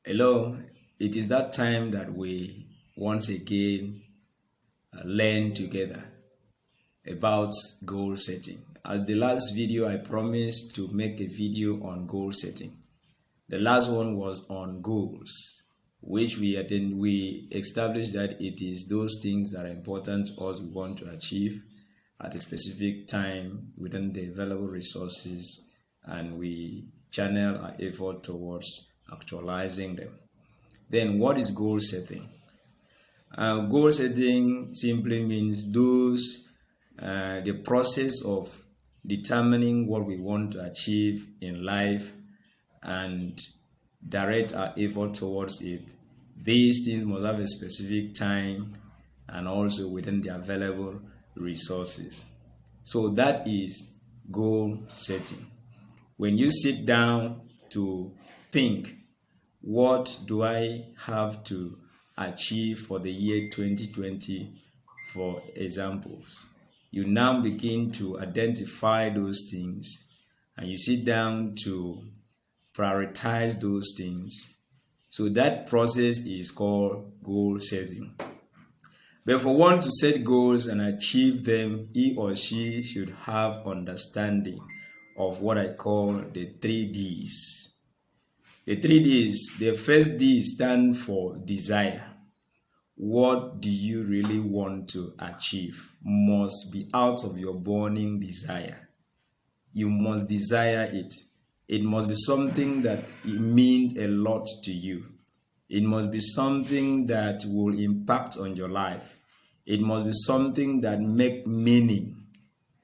Hello, it is that time that we once again learn together about goal setting. At the last video, I promised to make a video on goal setting. The last one was on goals, which we established that it is those things that are important to us we want to achieve at a specific time within the available resources, and we channel our effort towards actualizing them. Then what is goal setting? Goal setting simply means the process of determining what we want to achieve in life and direct our effort towards it. These things must have a specific time and also within the available resources. So that is goal setting. When you sit down to think, what do I have to achieve for the year 2020, for examples, you now begin to identify those things and you sit down to prioritize those things. So that process is called goal setting. But for one to set goals and achieve them, he or she should have understanding of what I call the 3Ds. The 3Ds, the first D stand for desire. What do you really want to achieve? Must be out of your burning desire. You must desire it. It must be something that it means a lot to you. It must be something that will impact on your life. It must be something that makes meaning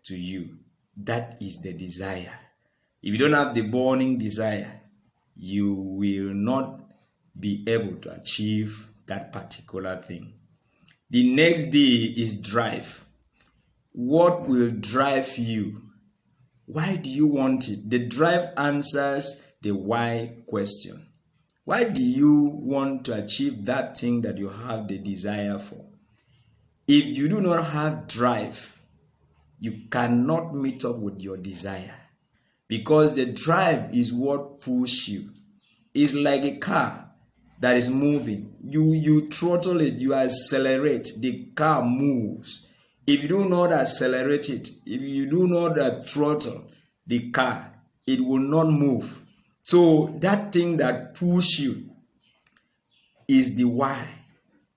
to you. That is the desire. If you don't have the burning desire, you will not be able to achieve that particular thing. The next D is drive. What will drive you? Why do you want it? The drive answers the why question. Why do you want to achieve that thing that you have the desire for? If you do not have drive, you cannot meet up with your desire, because the drive is what pushes you. It's like a car that is moving. You throttle it, you accelerate, the car moves. If you do not accelerate it, if you do not throttle the car, it will not move. So that thing that pushes you is the why.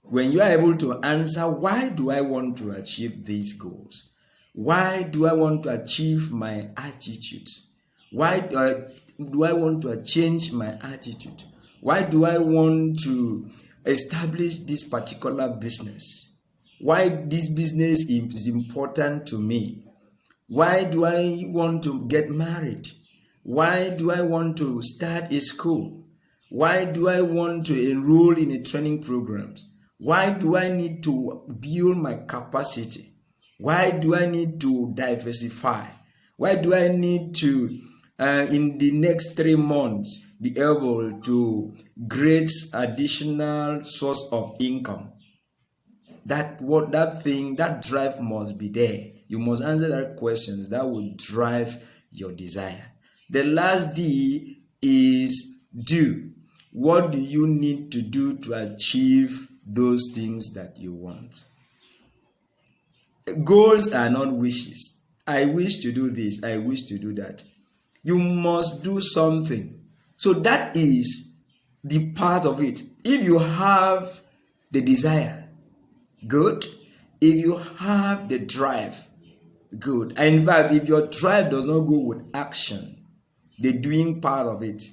When you are able to answer, why do I want to achieve these goals? Why do I want to achieve my attitudes? Why do I want to change my attitude? Why do I want to establish this particular business? Why this business is important to me? Why do I want to get married? Why do I want to start a school? Why do I want to enroll in a training program? Why do I need to build my capacity? Why do I need to diversify? Why do I need to, in the next 3 months, be able to create additional source of income? That drive must be there. You must answer that questions that will drive your desire. The last D is do. What do you need to do to achieve those things that you want? Goals are not wishes. I wish to do this, I wish to do that. You must do something. So that is the part of it. If you have the desire, good. If you have the drive, good. And in fact, if your drive does not go with action, the doing part of it,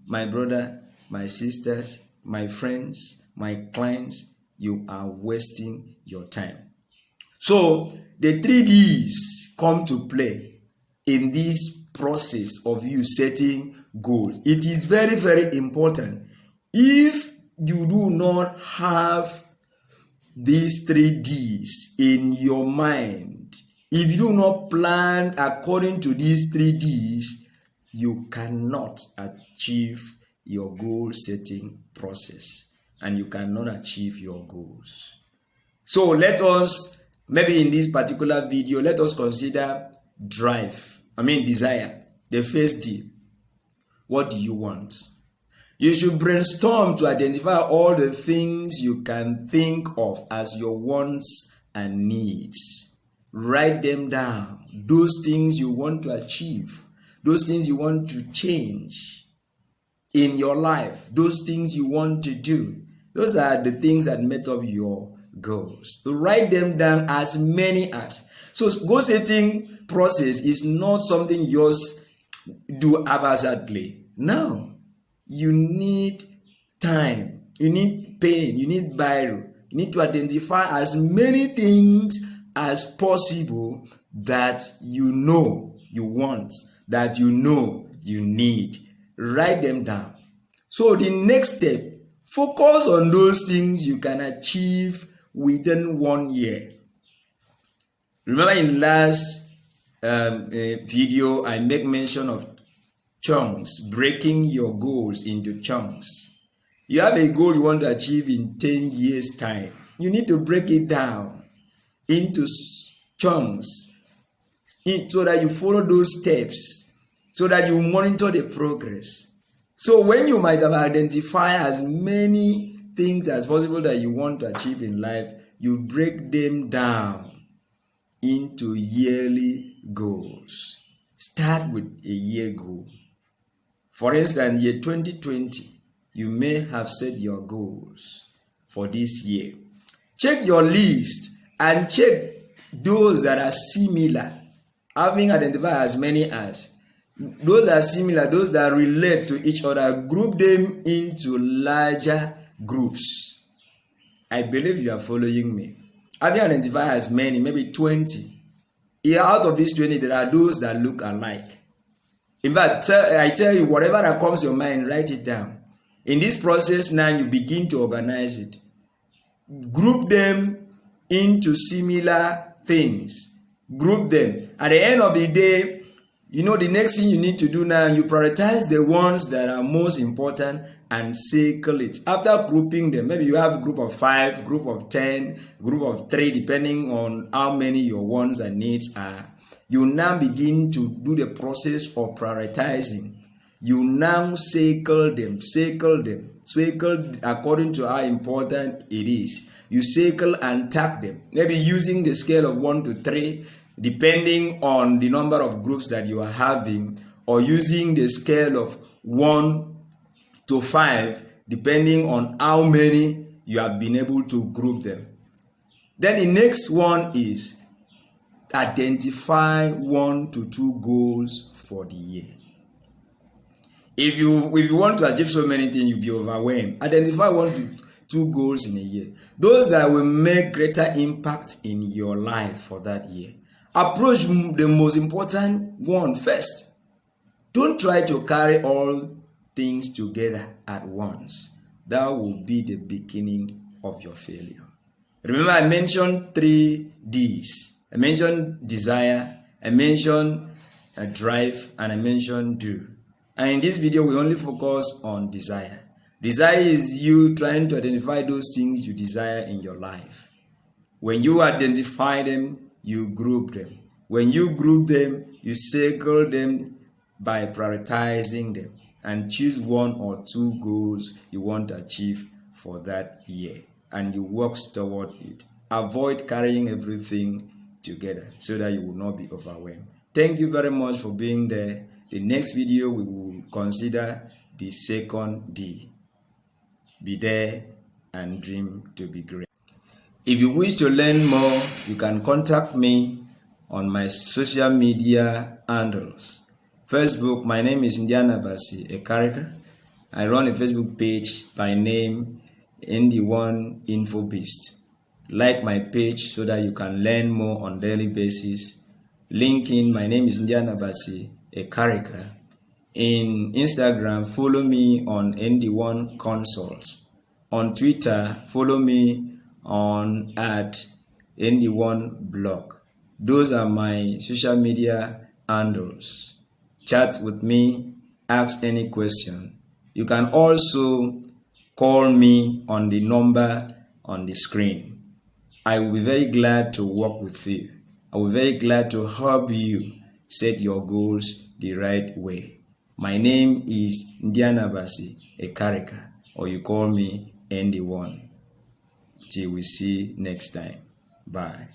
my brother, my sisters, my friends, my clients, you are wasting your time. So the 3Ds come to play in this process of you setting goals. It is very, very important. If you do not have these 3Ds in your mind, if you do not plan according to these 3Ds, you cannot achieve your goal setting process and you cannot achieve your goals. So let us, maybe in this particular video, let us consider desire. The first D. What do you want? You should brainstorm to identify all the things you can think of as your wants and needs. Write them down. Those things you want to achieve, those things you want to change in your life, those things you want to do. Those are the things that make up your goals. So write them down, as many as. So goal setting process is not something you just do haphazardly. No. You need time, you need pen, you need biro, you need to identify as many things as possible that you know you want, that you know you need. Write them down. So the next step, focus on those things you can achieve within 1 year. Remember in last video, I make mention of chunks, breaking your goals into chunks. You have a goal you want to achieve in 10 years time. You need to break it down into chunks so that you follow those steps, so that you monitor the progress. So when you might have identified as many things as possible that you want to achieve in life, you break them down into yearly goals. Start with a year goal. For instance, year 2020, you may have set your goals for this year. Check your list and check those that are similar, having identified as many as. Those that are similar, those that relate to each other, group them into larger groups. I believe you are following me. Having identified as many, maybe 20. Here, out of these 20, there are those that look alike. In fact, I tell you, whatever that comes to your mind, write it down. In this process now, you begin to organize it. Group them into similar things. Group them. At the end of the day, you know the next thing you need to do now, you prioritize the ones that are most important and circle it. After grouping them, maybe you have a group of 5, group of 10, group of 3, depending on how many your wants and needs are. You now begin to do the process of prioritizing. You now circle them according to how important it is. You circle and tag them, maybe using the scale of 1 to 3, depending on the number of groups that you are having, or using the scale of 1 to 5, depending on how many you have been able to group them. Then the next one is identify 1 to 2 goals for the year. If you want to achieve so many things, you'll be overwhelmed. Identify 1 to 2 goals in a year. Those that will make greater impact in your life for that year. Approach the most important one first. Don't try to carry all things together at once. That will be the beginning of your failure. Remember, I mentioned 3 Ds. I mentioned desire, I mentioned drive, and I mentioned do. And in this video, we only focus on desire. Desire is you trying to identify those things you desire in your life. When you identify them, you group them. When you group them, you circle them by prioritizing them and choose 1 or 2 goals you want to achieve for that year, and you work toward it. Avoid carrying everything together so that you will not be overwhelmed. Thank you very much for being there. The next video we will consider the second D. Be there and dream to be great. If you wish to learn more, you can contact me on my social media handles. Facebook, my name is Indiana Basi Ekarika. I run a Facebook page by name ND1 Info Beast. Like my page so that you can learn more on daily basis. LinkedIn, my name is Indiana Basi Ekarika. In Instagram, follow me on ND1 Consults. On Twitter, follow me on @ND1 Blog. Those are my social media handles. Chat with me, ask any question. You can also call me on the number on the screen. I will be very glad to work with you. I will be very glad to help you set your goals the right way. My name is Ndianabasi Ekarika, or you call me ND1. Till we see next time. Bye.